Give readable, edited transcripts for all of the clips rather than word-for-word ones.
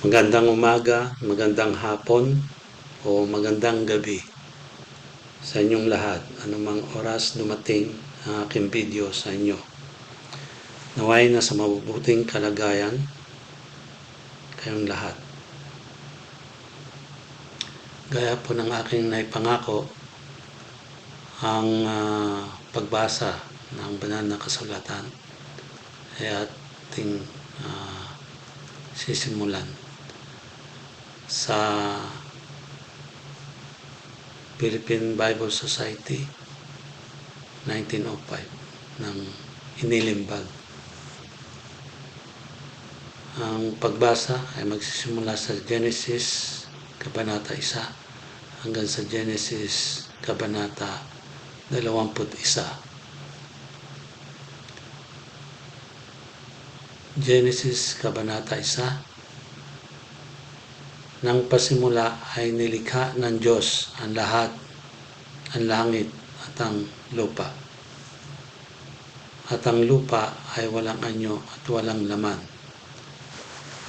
Magandang umaga, magandang hapon, o magandang gabi sa inyong lahat. Anumang oras dumating ang aking video sa inyo. Naway na sa mabubuting kalagayan kayong lahat. Gaya po ng aking naipangako, ang pagbasa ng banal na kasulatan ay ating sisimulan sa Philippine Bible Society 1905 ng Inilimbag. Ang pagbasa ay magsisimula sa Genesis Kabanata 1 hanggang sa Genesis Kabanata 21. Genesis Kabanata 1. Nang pasimula ay nilikha ng Diyos ang lahat, ang langit at ang lupa. At ang lupa ay walang anyo at walang laman.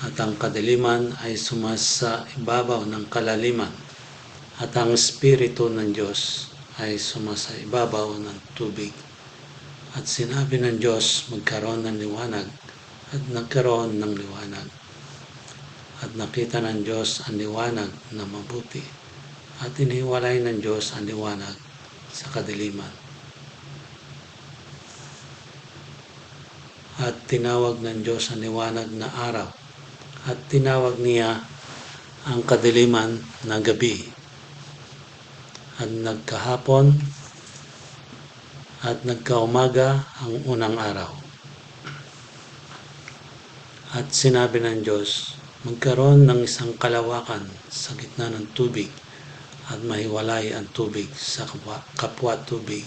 At ang kadiliman ay sumasa ibabaw ng kalaliman. At ang Espiritu ng Diyos ay sumasa ibabaw ng tubig. At sinabi ng Diyos, magkaroon ng liwanag. At nagkaroon ng liwanag. At nakita ng Diyos ang liwanag na mabuti. At iniwalay ng Diyos ang liwanag sa kadiliman. At tinawag ng Diyos ang liwanag na araw. At tinawag niya ang kadiliman na gabi. At nagkahapon at nagkaumaga ang unang araw. At sinabi ng Diyos, magkaroon ng isang kalawakan sa gitna ng tubig at mahiwalay ang tubig sa kapwa tubig.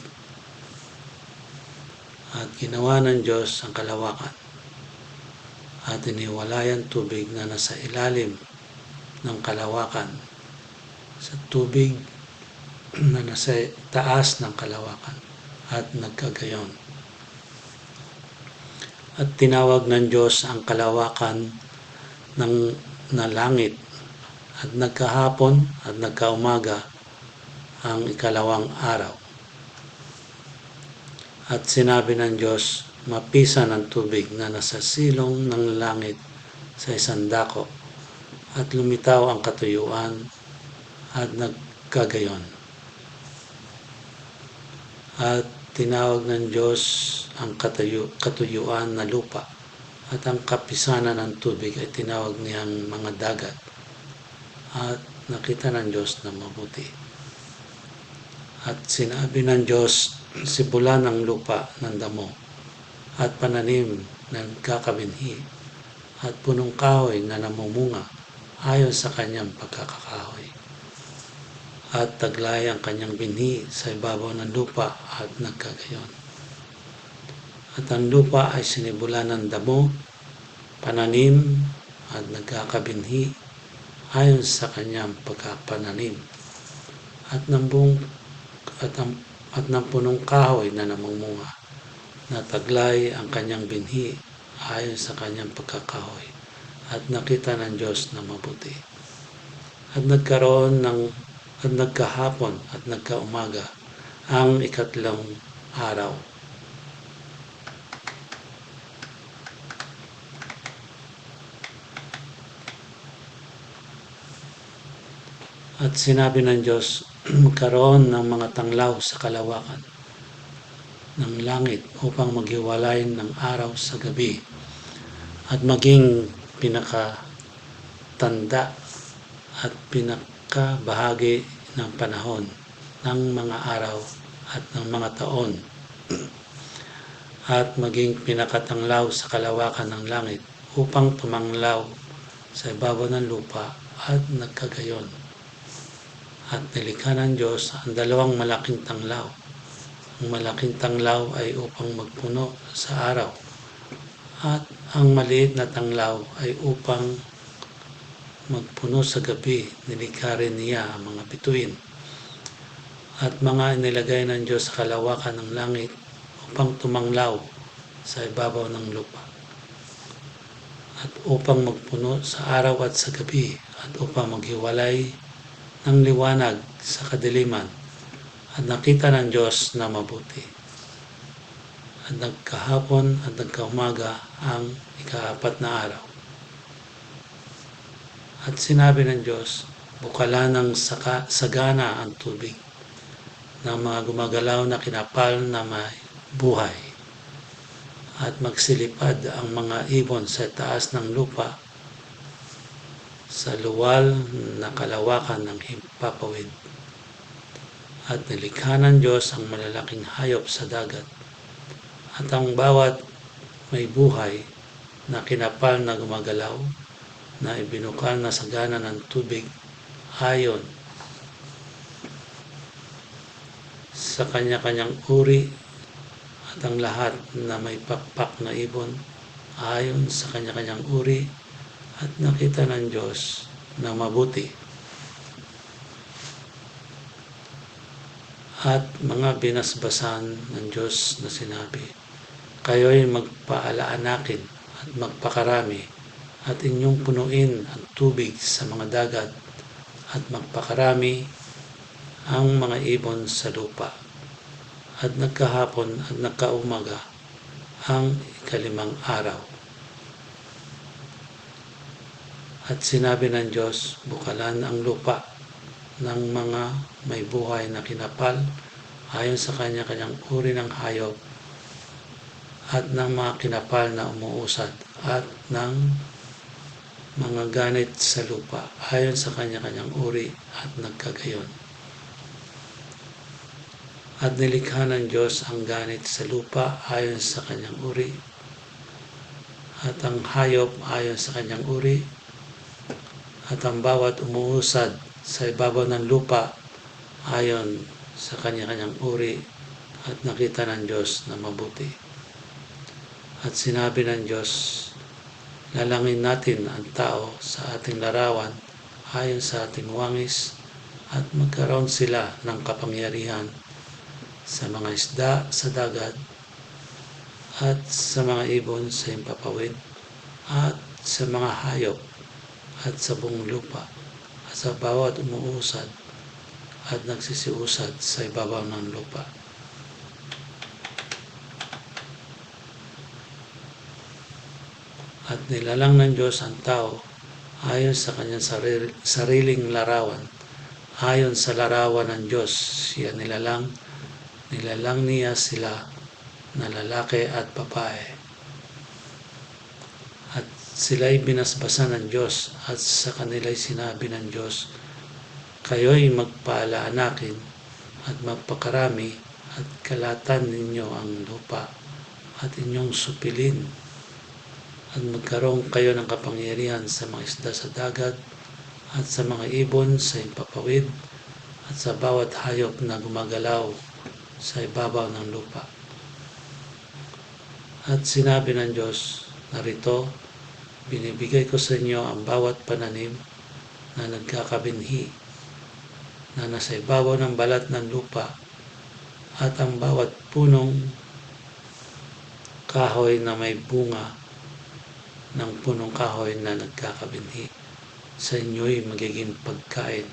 At ginawa ng Diyos ang kalawakan at iniwalay ang tubig na nasa ilalim ng kalawakan sa tubig na nasa taas ng kalawakan at nagkagayon. At tinawag ng Diyos ang kalawakan na langit at nagkahapon at nagkaumaga ang ikalawang araw. At sinabi ng Diyos, mapisan ang tubig na nasa silong ng langit sa isang dako at lumitaw ang katuyuan at nagkagayon. At tinawag ng Diyos ang katuyuan na lupa. At ang kapisanan ng tubig ay tinawag niyang mga dagat. At nakita ng Diyos na mabuti. At sinabi ng Diyos, sibulan ng lupa ng damo at pananim na nagkakabinhi at punong kahoy na namumunga ayon sa kanyang pagkakakahoy. At taglay ang kanyang binhi sa ibabaw ng lupa at nagkagayon. At ang lupa ay sinibulan ng damo, pananim at nagkakabinhi ayon sa kanyang pagkapananim. At ng punong kahoy na namumunga, na taglay ang kanyang binhi ayon sa kanyang pagkakahoy. At nakita ng Diyos na mabuti. At nagkahapon at nagkaumaga ang ikatlong araw. At sinabi ng Diyos, magkaroon ng mga tanglaw sa kalawakan ng langit upang maghiwalay ng araw sa gabi at maging pinakatanda at pinakabahagi ng panahon ng mga araw at ng mga taon at maging pinakatanglaw sa kalawakan ng langit upang tumanglaw sa ibabaw ng lupa at nagkagayon. At nilikha ng Diyos ang dalawang malaking tanglaw. Ang malaking tanglaw ay upang magpuno sa araw. At ang maliit na tanglaw ay upang magpuno sa gabi. Nilikha rin niya ang mga bituin. At mga inilagay ng Diyos sa kalawakan ng langit upang tumanglaw sa ibabaw ng lupa. at upang magpuno sa araw at sa gabi at upang maghiwalay ng liwanag sa kadiliman. At nakita ng Diyos na mabuti. At nagkahapon at nagkaumaga ang ika-4 na araw. At sinabi ng Diyos, bukalan ng sagana ang tubig ng mga gumagalaw na kinapal na may buhay. At magsilipad ang mga ibon sa taas ng lupa sa luwal na kalawakan ng himpapawid. At nilikha ng Diyos ang malalaking hayop sa dagat at ang bawat may buhay na kinapal na gumagalaw na ibinukal na sagana ng tubig ayon sa kanya-kanyang uri at ang lahat na may pakpak na ibon ayon sa kanya-kanyang uri. At nakita ng Diyos na mabuti. At mga binasbasan ng Diyos na sinabi, kayo'y magpaalaanakin at magpakarami at inyong punuin ang tubig sa mga dagat at magpakarami ang mga ibon sa lupa. At nagkahapon at nagkaumaga ang ika-5 araw. At sinabi ng Diyos, bukalan ang lupa ng mga may buhay na kinapal ayon sa kanya-kanyang uri ng hayop at ng mga kinapal na umuusad at ng mga ganit sa lupa ayon sa kanya-kanyang uri at nagkagayon. At nilikha ng Diyos ang ganit sa lupa ayon sa kanyang uri at ang hayop ayon sa kanyang uri at ang bawat umuusad sa ibabaw ng lupa ayon sa kanya-kanyang uri. At nakita ng Diyos na mabuti. At sinabi ng Diyos, lalangin natin ang tao sa ating larawan ayon sa ating wangis at magkaroon sila ng kapangyarihan sa mga isda sa dagat at sa mga ibon sa himpapawid at sa mga hayop at sa buong lupa at sa bawat umuusad at nagsisiusad sa ibabaw ng lupa. At nilalang ng Diyos ang tao ayon sa kanyang sariling larawan. Ayon sa larawan ng Diyos, siya nilalang niya sila na lalaki at babae. At sila'y binasbasan ng Diyos at sa kanila'y sinabi ng Diyos, kayo'y magpaalaanakin at magpakarami at kalatan ninyo ang lupa at inyong supilin at magkaroon kayo ng kapangyarihan sa mga isda sa dagat at sa mga ibon sa himpapawid at sa bawat hayop na gumagalaw sa ibabaw ng lupa. At sinabi ng Diyos, narito, binibigay ko sa inyo ang bawat pananim na nagkakabinhi na nasa ibabaw ng balat ng lupa at ang bawat punong kahoy na may bunga ng punong kahoy na nagkakabinhi sa inyo'y magiging pagkain.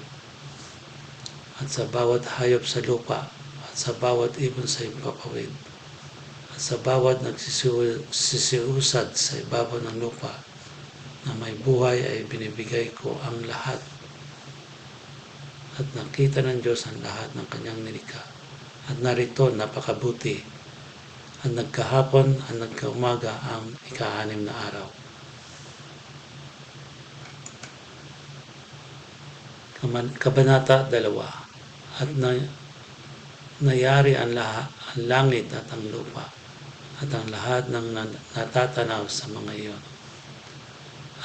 At sa bawat hayop sa lupa at sa bawat ibon sa himpapawid at sa bawat nagsisiusad sa ibabaw ng lupa na may buhay ay binibigay ko ang lahat. At nakita ng Diyos ang lahat ng kanyang nilikha. At narito, napakabuti. At nagkahapon at nagkaumaga ang ika-6 na araw. Kabanata 2. At nayari ang langit at ang lupa at ang lahat ng natatanaw sa mga iyon.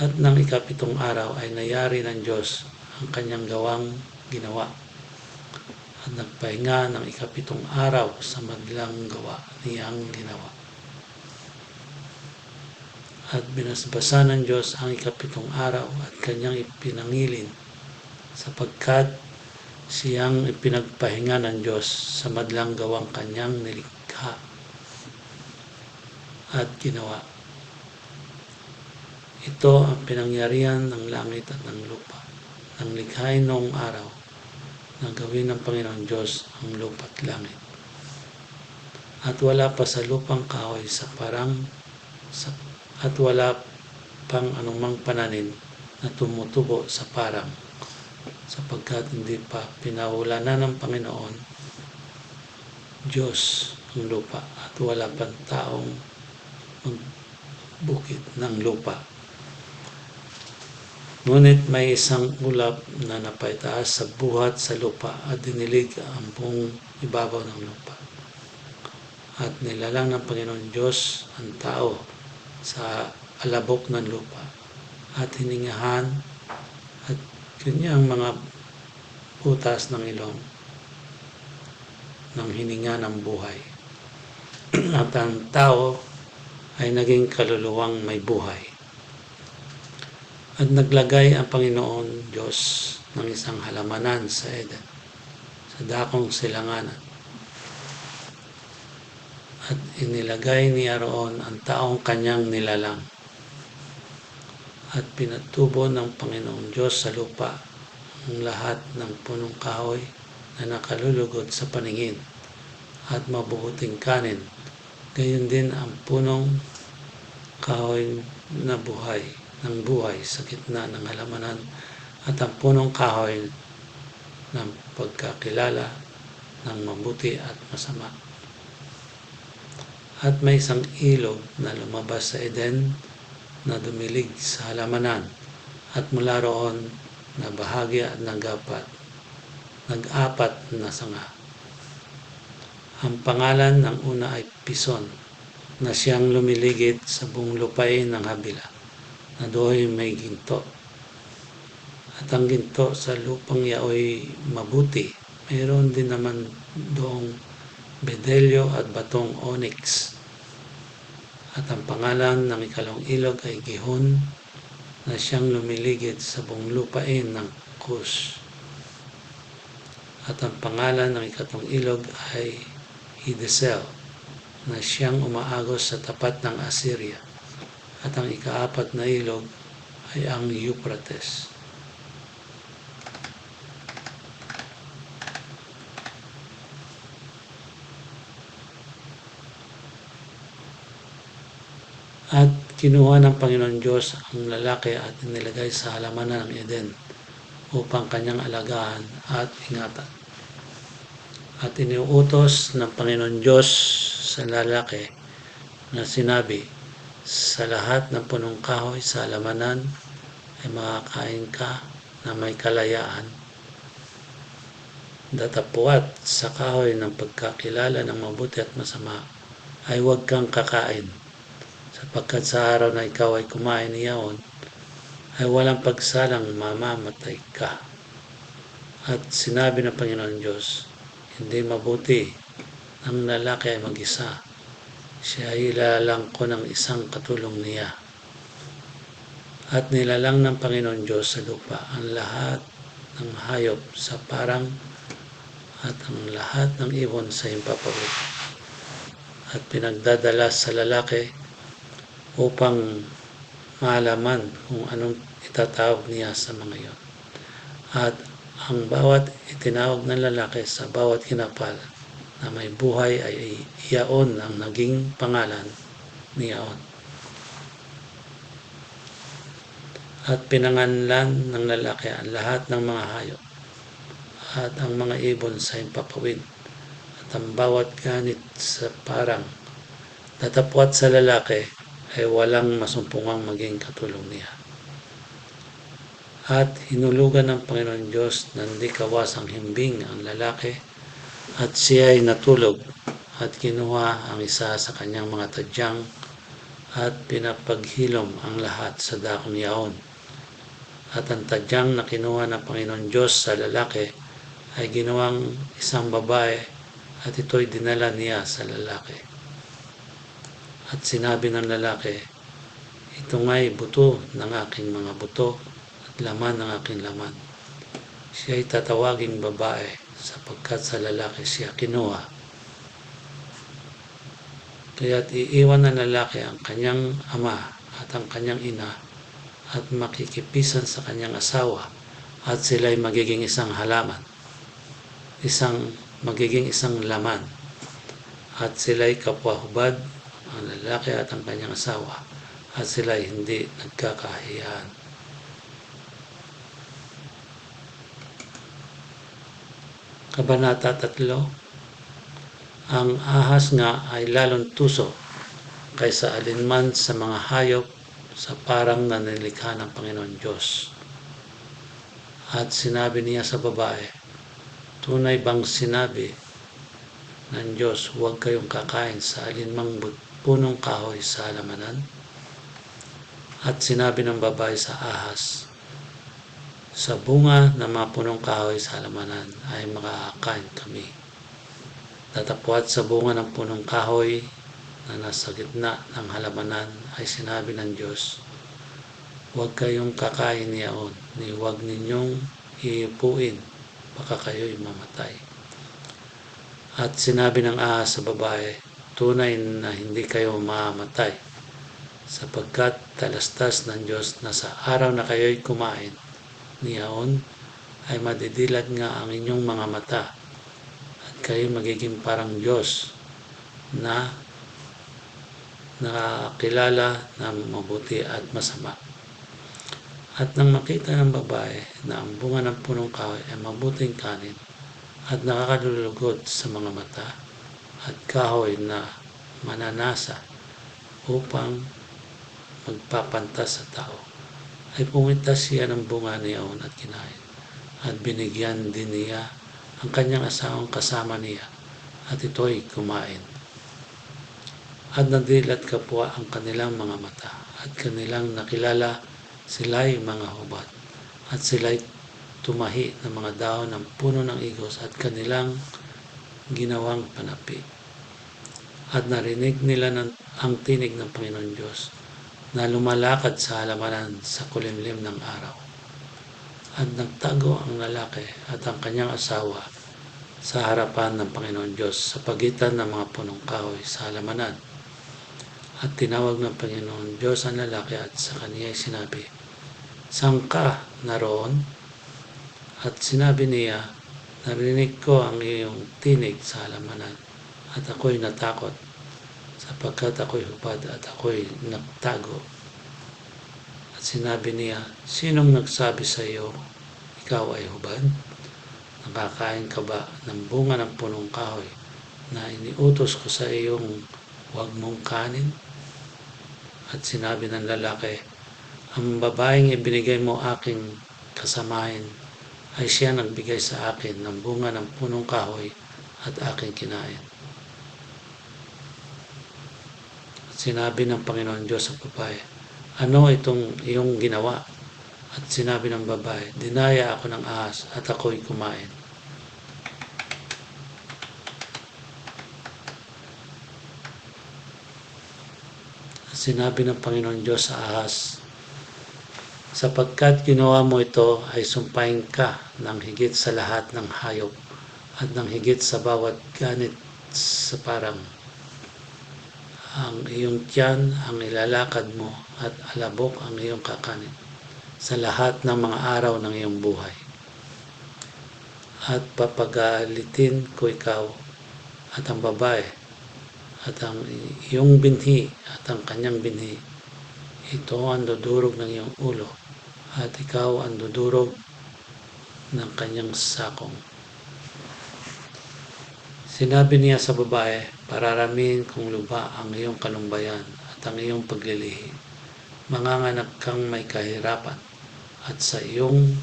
At ng ika-7 araw ay nayari ng Diyos ang kanyang gawang ginawa at nagpahinga ng ika-7 araw sa madlang gawa niyang ginawa. At binasbasan ng Diyos ang ika-7 araw at kanyang ipinangilin sapagkat siyang ipinagpahinga ng Diyos sa madlang gawang kanyang nilikha at ginawa. Ito ang pinangyarihan ng langit at ng lupa, ng likhain noong araw na gawin ng Panginoon Diyos ang lupa at langit. At wala pa sa lupang kahoy at wala pang anumang pananim na tumutubo sa parang, sapagkat hindi pa pinawalanan ng Panginoon Diyos ang lupa at wala pang taong magbukid ng lupa. Ngunit may isang ulap na napaitaas sa buhat sa lupa at dinilig ang buong ibabaw ng lupa. At nilalang ng Panginoon Diyos ang tao sa alabok ng lupa at hiningahan at kanyang mga butas ng ilong ng hininga ng buhay. At ang tao ay naging kaluluwang may buhay. At naglagay ang Panginoon Diyos ng isang halamanan sa Eden, sa dakong silanganan. At inilagay niya roon ang taong kanyang nilalang. At pinatubo ng Panginoong Diyos sa lupa ang lahat ng punong kahoy na nakalulugod sa paningin at mabubuting kanin. Gayon din ang punong kahoy na buhay sa gitna ng halamanan at ang punong kahoy ng pagkakilala ng mabuti at masama. At may isang ilog na lumabas sa Eden na dumilig sa halamanan at mula roon na bahagya at nag-apat na sanga. Ang pangalan ng una ay Pison, na siyang lumiligid sa buong lupain ng Habila, na do'y may ginto. At ang ginto sa lupang yaoy mabuti, mayroon din naman doong bedelyo at batong onyx. At ang pangalan ng ikalawang ilog ay Gihon, na siyang lumiligid sa buong lupain ng Kus. At ang pangalan ng ikatlong ilog ay Hidesel, na siyang umaagos sa tapat ng Assyria. At ang ikaapat na ilog ay ang Euphrates. At kinuha ng Panginoon Diyos ang lalaki at inilagay sa halamanan ng Eden upang kanyang alagaan at ingatan. At iniuutos ng Panginoon Diyos sa lalaki na sinabi, sa lahat ng punong kahoy sa halamanan ay makakain ka na may kalayaan. Datapwat sa kahoy ng pagkakilala ng mabuti at masama ay huwag kang kakain, sapagkat sa araw na ikaw ay kumain niyaon, ay walang pagsalang mamamatay ka. At sinabi ng Panginoon Diyos, hindi mabuti ang lalaki ay mag-isa. Siya ay ilalang ko ng isang katulong niya. At nilalang ng Panginoon Diyos sa lupa ang lahat ng hayop sa parang at ang lahat ng ibon sa himpapawid. At pinagdadala sa lalaki upang malaman kung anong itatawag niya sa mga iyon. At ang bawat itinawag ng lalaki sa bawat kinapal na may buhay ay iyaon ang naging pangalan niyaon. At pinanganlan ng lalaki ang lahat ng mga hayop at ang mga ibon sa himpapawid at ang bawat ganit sa parang. Datapwat sa lalaki ay walang masumpungang maging katulong niya. At hinulugan ng Panginoon Diyos na hindi kawasang himbing ang lalaki at siya ay natulog at kinuha ang isa sa kanyang mga tadyang at pinapaghilom ang lahat sa dakong yaon. At ang tadyang na kinuha ng Panginoon Diyos sa lalaki ay ginawang isang babae at ito'y dinala niya sa lalaki. At sinabi ng lalaki, ito nga'y buto ng aking mga buto at laman ng aking laman. Siya ay tatawaging babae sapagkat sa lalaki siya kinuha. Kaya't iiwan ng lalaki ang kanyang ama at ang kanyang ina at makikipisan sa kanyang asawa at sila'y magiging isang halaman, magiging isang laman, at sila'y kapwa-hubad, ang lalaki at ang kanyang asawa, at sila'y hindi nagkakahiyan. Kabanata 3. Ang ahas nga ay lalong tuso kaysa alinman sa mga hayop sa parang na nilikha ng Panginoon Diyos. At sinabi niya sa babae, tunay bang sinabi ng Diyos, huwag kayong kakain sa alinmang punong kahoy sa halamanan? At sinabi ng babae sa ahas, sa bunga ng mga punong kahoy sa halamanan ay makakain kami. Datapwat sa bunga ng punong kahoy na nasa gitna ng halamanan ay sinabi ng Diyos, huwag kayong kakain niyaon, ni huwag ninyong iipuin, baka kayo'y mamatay. At sinabi ng ahas sa babae, tunay na hindi kayo mamamatay, sapagkat talastas ng Diyos na sa araw na kayo'y kumain niyaon ay madidilat nga ang inyong mga mata at kayo magiging parang Diyos na nakakilala ng mabuti at masama. At nang makita ng babae na ang bunga ng punong kahoy ay mabuting kanin at nakakalulugod sa mga mata at kahoy na mananasa upang magpapantas sa tao, ay pumintas siya ng bunga niyaon at kinain. At binigyan din niya ang kanyang asawang kasama niya, at ito'y kumain. At nadilat kapwa ang kanilang mga mata, at kanilang nakilala sila'y mga hubad, at sila'y tumahi ng mga dahon ng puno ng igos at kanilang ginawang panapi. At narinig nila ang tinig ng Panginoon Diyos na lumalakad sa halamanan sa kulimlim ng araw. At nagtago ang lalaki at ang kanyang asawa sa harapan ng Panginoon Diyos sa pagitan ng mga punong kahoy sa halamanan. At tinawag ng Panginoon Diyos ang lalaki at sa kaniya sinabi, saan ka naroon? At sinabi niya, narinig ko ang iyong tinig sa halamanan at ako'y natakot sapagkat ako'y hubad at ako'y nagtago. At sinabi niya, sinong nagsabi sa iyo, ikaw ay hubad? Nakakain ka ba ng bunga ng punong kahoy na iniutos ko sa iyong huwag mong kanin? At sinabi ng lalaki, ang babaeng ibinigay mo aking kasamahin ay siya nagbigay sa akin ng bunga ng punong kahoy at aking kinain. Sinabi ng Panginoon Diyos sa babae, ano itong iyong ginawa? At sinabi ng babae, dinaya ako ng ahas at ako'y kumain. At sinabi ng Panginoon Diyos sa ahas, sapagkat ginawa mo ito ay sumpain ka ng higit sa lahat ng hayop at ng higit sa bawat ganit sa parang. Ang iyong tiyan ang ilalakad mo at alabok ang iyong kakanin sa lahat ng mga araw ng iyong buhay. At papagalitin ko ikaw at ang babae at ang iyong binhi at ang kanyang binhi. Ito ang dudurog ng iyong ulo at ikaw ang dudurog ng kanyang sakong. Sinabi niya sa babae, pararamihin kong lupa ang iyong kalumbayan at ang iyong paglilihi. Manganganak kang may kahirapan at sa iyong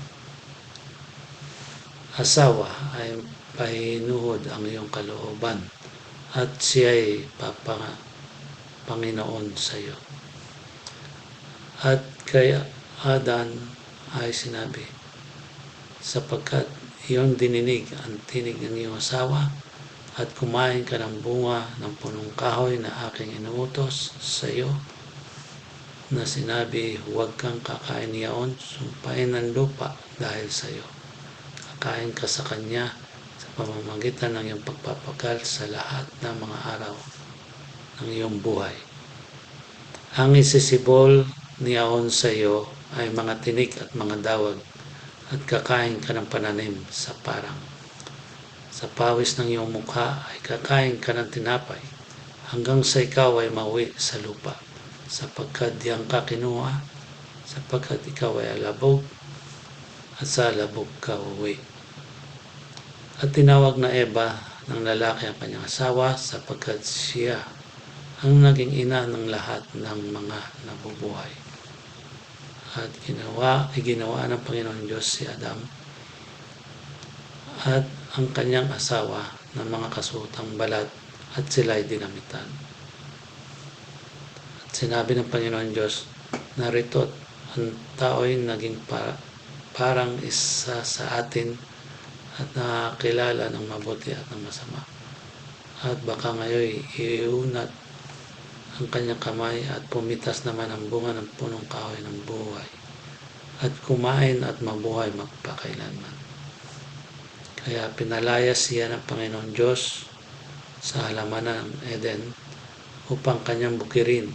asawa ay pahinuhod ang iyong kalooban at siya'y Panginoon sa iyo. At kay Adan ay sinabi, sapagkat iyong dininig ang tinig ng iyong asawa at kumain ka ng bunga ng punong kahoy na aking inuutos sa iyo, na sinabi, huwag kang kakain niyaon, sumpain ng lupa dahil sa iyo. Kakain ka sa kanya sa pamamagitan ng iyong pagpapagal sa lahat ng mga araw ng iyong buhay. Ang isisibol niyaon sa iyo ay mga tinik at mga dawag, at kakain ka ng pananim sa parang. Sa pawis ng iyong mukha ay kakain ka ng tinapay, hanggang sa ikaw ay mauwi sa lupa, sapagkat diyan ka kinuha, sapagkat ikaw ay alabog, at sa alabog ka uwi. At tinawag na Eva ng lalaki ang kanyang asawa, sapagkat siya ang naging ina ng lahat ng mga nabubuhay. At ginawa ng Panginoon Diyos si Adam at ang kanyang asawa ng mga kasuotang balat, at sila ay dinamitan. At sinabi ng Panginoon Diyos, narito't ang tao'y naging parang isa sa atin, at nakakilala ng mabuti at ng masama. At baka ngayon iunat ang kanyang kamay at pumitas naman ang bunga ng punong kahoy ng buhay, at kumain at mabuhay magpakailanman. Kaya pinalayas siya ng Panginoon Diyos sa halamanan ng Eden upang kanyang bukirin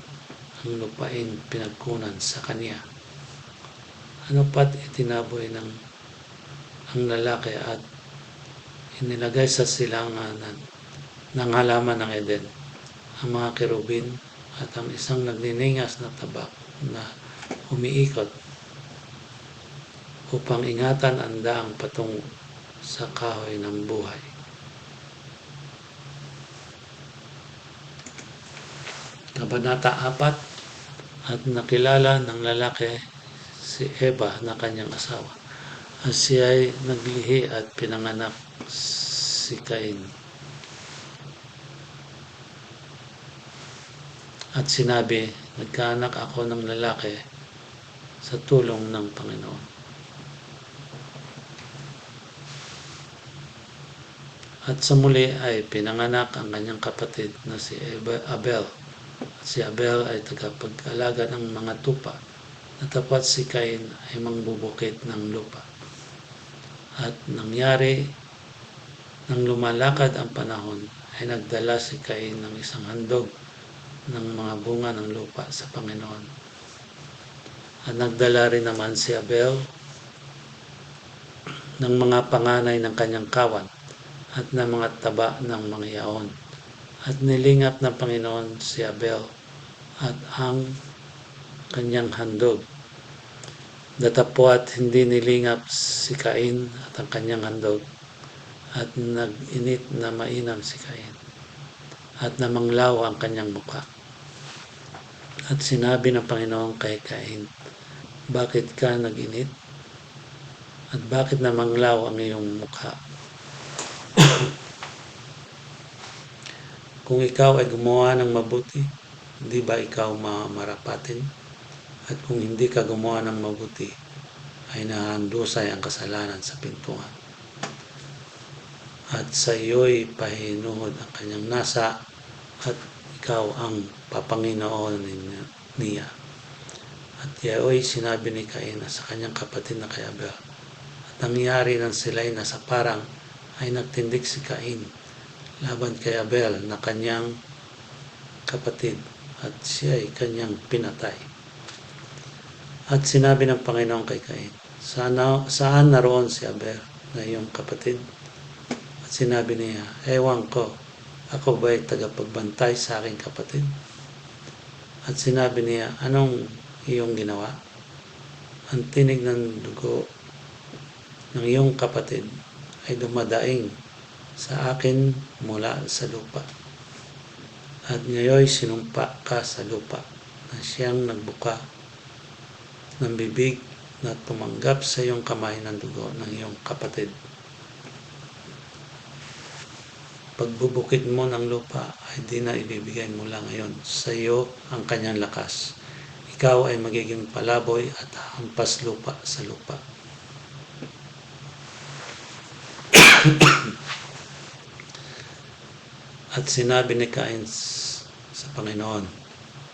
ang lupain pinagkunan sa kanya. Ano pat itinaboy ang lalaki at inilagay sa silangan ng halaman ng Eden ang mga kerubin at ang isang nagniningas na tabak na umiikot upang ingatan ang daang patungo sa kahoy ng buhay. Kabanata 4. At nakilala ng lalaki si Eva na kanyang asawa, at siya ay naglihi at pinanganak si Cain. At sinabi, nagkaanak ako ng lalaki sa tulong ng Panginoon. At sa muli ay pinanganak ang kanyang kapatid na si Abel. At si Abel ay tagapag-alaga ng mga tupa, na tapat si Cain ay mangbubukid ng lupa. At nangyari, nang lumalakad ang panahon, ay nagdala si Cain ng isang handog ng mga bunga ng lupa sa Panginoon. At nagdala rin naman si Abel ng mga panganay ng kanyang kawan at ng mga taba ng mga yaon. At nilingap ng Panginoon si Abel at ang kanyang handog. Datapwat hindi nilingap si Cain at ang kanyang handog, at nag-init na mainam si Cain, at namanglaw ang kanyang mukha. At sinabi ng Panginoon kay Cain, bakit ka nag-init? At bakit namanglaw ang iyong mukha? Kung ikaw ay gumawa ng mabuti, hindi ba ikaw mamarapatin? At kung hindi ka gumawa ng mabuti, ay nahandusay ang kasalanan sa pintuan. At sa iyo'y pahinuhod ang kanyang nasa, at ikaw ang papanginoon niya. At iyo'y sinabi ni Cain sa kanyang kapatid na kay Abel. At nangyari nang sila'y nasa parang, ay nagtindig si Cain laban kay Abel na kanyang kapatid, at siya ay kanyang pinatay. At sinabi ng Panginoon kay Cain, saan naroon si Abel na iyong kapatid? At sinabi niya, ewan ko, ako ba'y tagapagbantay sa aking kapatid? At sinabi niya, anong iyong ginawa? Ang tinig ng dugo ng iyong kapatid ay dumadaing sa akin mula sa lupa. At ngayon sinumpa ka sa lupa na siyang nagbuka ng bibig na tumanggap sa iyong kamay ng dugo ng iyong kapatid. Pagbubukid mo ng lupa ay di na ibibigay mula ngayon sa iyo ang kanyang lakas. Ikaw ay magiging palaboy at hampas lupa sa lupa. At sinabi ni Cain sa Panginoon,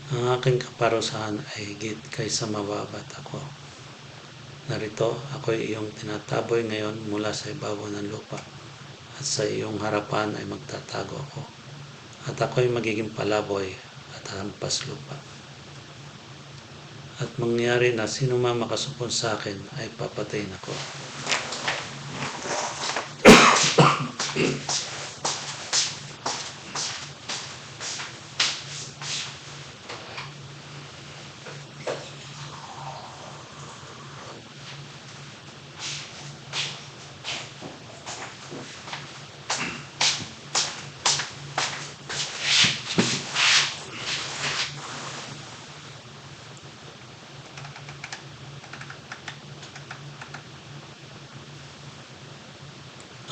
ang aking kaparusahan ay higit kaysa mababat ako. Narito, ako'y iyong tinataboy ngayon mula sa ibabaw ng lupa, at sa iyong harapan ay magtatago ako, at ako'y magiging palaboy at hampas lupa. At mangyari na sino man makasupon sa akin ay papatayin ako.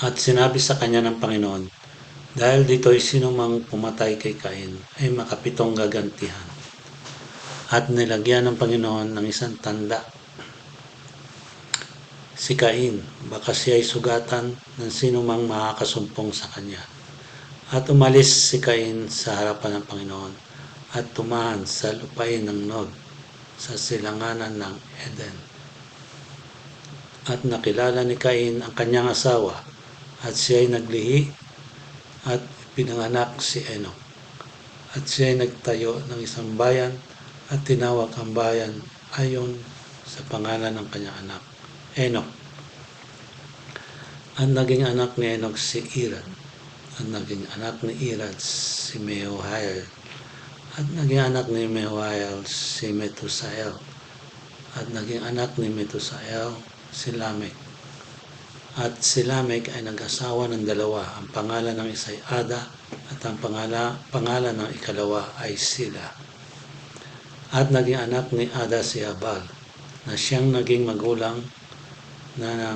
At sinabi sa kanya ng Panginoon, dahil dito'y sino mang pumatay kay Cain ay makapitong gagantihan. At nilagyan ng Panginoon ng isang tanda si Cain, baka siya ay sugatan ng sino mang makakasumpong sa kanya. At umalis si Cain sa harapan ng Panginoon at tumahan sa lupain ng Nod sa silanganan ng Eden. At nakilala ni Cain ang kanyang asawa at siya ay naglihi at pinanganak si Enoch. At siya ay nagtayo ng isang bayan at tinawag ang bayan ayon sa pangalan ng kanyang anak, Enoch. At naging anak ni Enoch si Irad. At naging anak ni Irad si Mehujael. At naging anak ni Mehujael si Metusael. At naging anak ni Metusael si Lamech. At si Lamech ay nag-asawa ng dalawa. Ang pangalan ng isa ay Ada at ang pangalan ng ikalawa ay Sila. At naging anak ni Ada si Abal, na siyang naging magulang na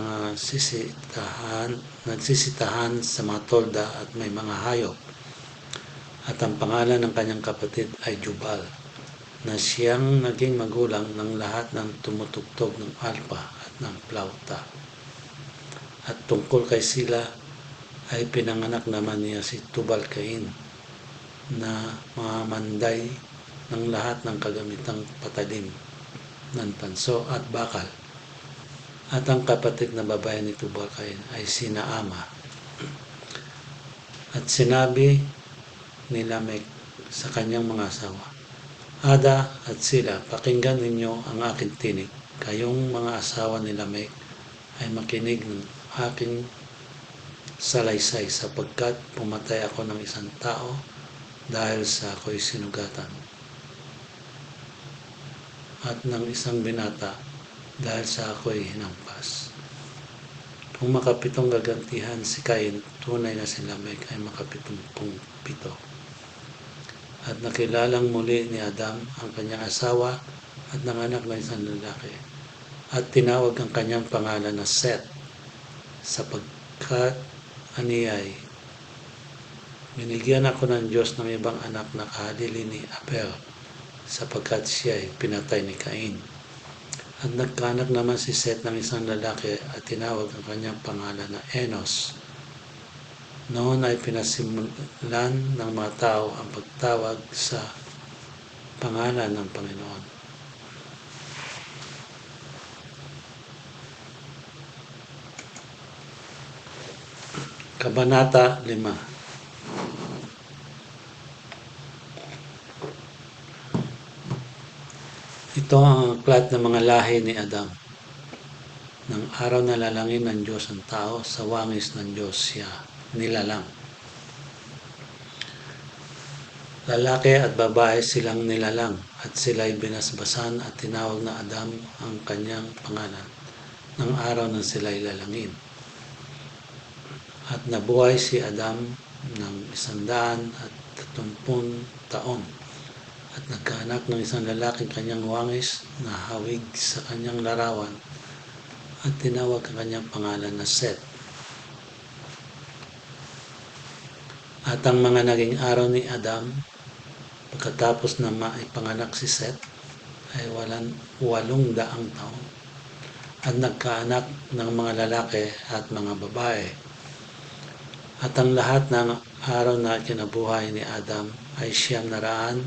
nagsisitahan sa mga tolda at may mga hayop. At ang pangalan ng kanyang kapatid ay Jubal, na siyang naging magulang ng lahat ng tumutugtog ng arpa at ng plauta. At tungkol kay Sila ay pinanganak naman niya si Tubal-Cain na mamanday ng lahat ng kagamitang patalim ng tanso at bakal. At ang kapatid na babae ni Tubal-Cain ay si Naama. At sinabi ni Lamech sa kanyang mga asawa, Ada at Sila, pakinggan ninyo ang aking tinig. Kayong mga asawa ni Lamech ay makinig ng aking salaysay sapagkat pumatay ako ng isang tao dahil sa ako'y sinugatan at ng isang binata dahil sa ako'y hinampas. Kung makapitong gagantihan si Cain, tunay na si Lamech ay makapitumpung pito. At nakilalang muli ni Adam ang kanyang asawa at nanganak ng isang lalaki. At tinawag ang kanyang pangalan na Seth, sapagkat aniyay, binigyan ako ng Diyos ng ibang anak na kahalili ni Abel, sapagkat siya ay pinatay ni Cain. At nagkaanak naman si Seth ng isang lalaki at tinawag ang kanyang pangalan na Enos. Noon ay pinasimulan ng mga tao ang pagtawag sa pangalan ng Panginoon. Kabanata 5. Ito ang aklat ng mga lahi ni Adam. Nang araw na lalangin ng Diyos ang tao, sa wangis ng Diyos siya nilalang. Lalaki at babae silang nilalang at sila'y binasbasan at tinawag na Adam ang kanyang pangalan ng araw na sila'y lalangin. At nabuhay si Adam ng 130 taon at nagkaanak ng isang lalaking kanyang wangis na hawig sa kanyang larawan at tinawag ang kanyang pangalan na Seth. At ang mga naging araw ni Adam pagkatapos na maipanganak si Seth ay 800 taon at nagkaanak ng mga lalaki at mga babae. At ang lahat ng araw na kinabuhay ni Adam ay 930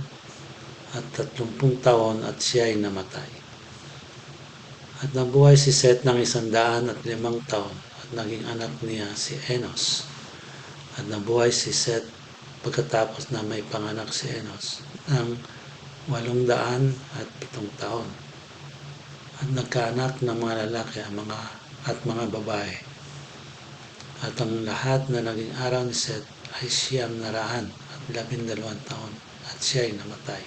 taon at siya ay namatay. At nabuhay si Seth ng 105 taon at naging anak niya si Enos. At nabuhay si Seth pagkatapos na may panganak si Enos ng 807 taon at nagkaanak ng mga lalaki at mga babae. At ang lahat na naging araw ni Seth ay 912 taon at siya ay namatay.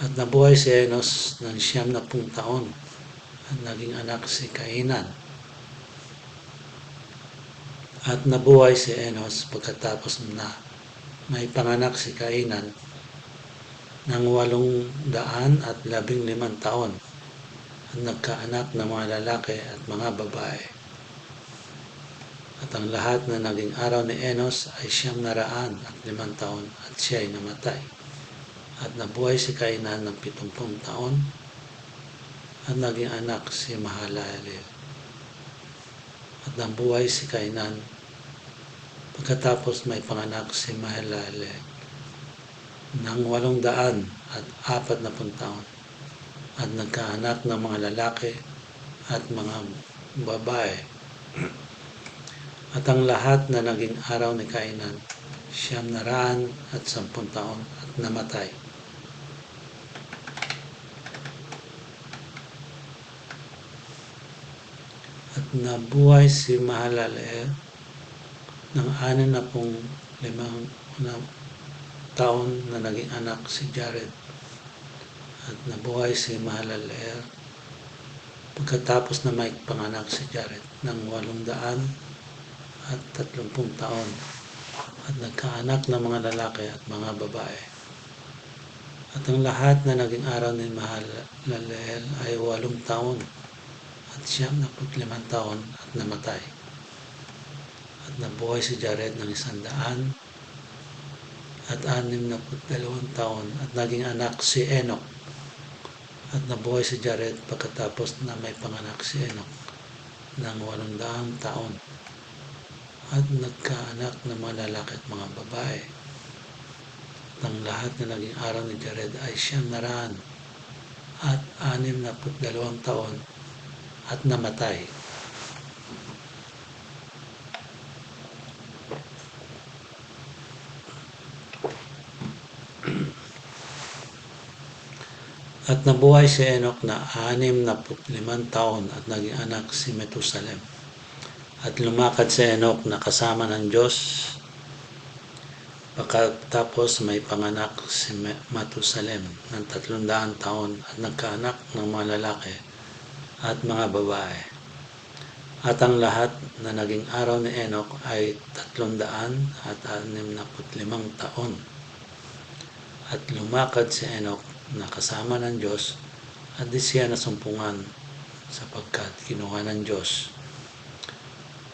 At nabuhay si Enos ng 90 taon at naging anak si Kainan. At nabuhay si Enos pagkatapos na may panganak si Kainan ng 815 taon at nagkaanak ng mga lalaki at mga babae. At ang lahat na naging araw ni Enos ay 905 taon at siya ay namatay. At nabuhay si Kainan ng 70 taon at naging anak si Mahalalel. At nabuhay si Kainan pagkatapos may panganak si Mahalalel ng 840 taon at nagkaanak ng mga lalaki at mga babae. At ang lahat na naging araw ni Kainan, 910 taon at namatay. At nabuhay si Mahalalel ng 65 taon na naging anak si Jared. At nabuhay si Mahalalel pagkatapos na may panganak si Jared ng 830 taon at nagkaanak ng mga lalaki at mga babae. At ang lahat na naging araw ni Mahalalel ay 8 taon at 95 taon at namatay. At nabuhay si Jared ng 100 at 62 taon at naging anak si Enoch. At nabuhay si Jared pagkatapos na may panganak si Enoch ng 800 taon at nagkaanak ng mga lalaki at mga babae. At ang lahat na naging araw ni Jared ay 962 taon at namatay. At nabuhay si Enoch na 65 taon at naging anak si Metusalem. At lumakad si Enoch na kasama ng Diyos pagkatapos may panganak si Metusalem ng 300 taon at nagkaanak ng mga lalaki at mga babae. At ang lahat na naging araw ni Enoch ay 365 taon. At lumakad si Enoch na kasama ng Diyos at di siya nasumpungan sapagkat kinuha ng Diyos.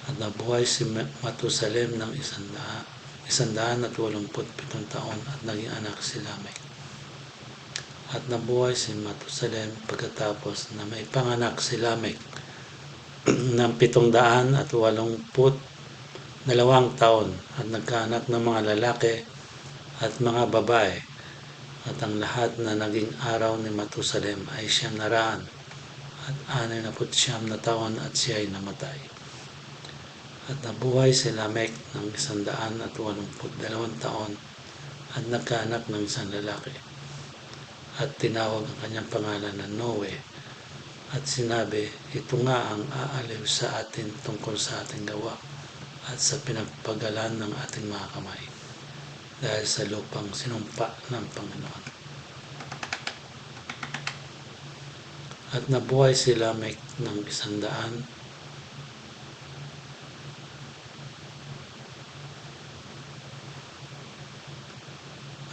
At nabuhay si Matusalem ng 187 taon at naging anak si Lamech. At nabuhay si Matusalem pagkatapos na may panganak si Lamech ng 782 taon at nagkaanak ng mga lalaki at mga babae. At ang lahat na naging araw ni Matusalem ay 900 at 69 taon at siya ay namatay. At nabuhay si Lamech ng 182 taon at nagkaanak ng isang lalaki. At tinawag ang kanyang pangalan na Noe at sinabi, ito nga ang aaliw sa atin tungkol sa ating gawa at sa pinagpagalan ng ating mga kamay dahil sa lupang sinumpa ng Panginoon. At nabuhay si Lamech ng 100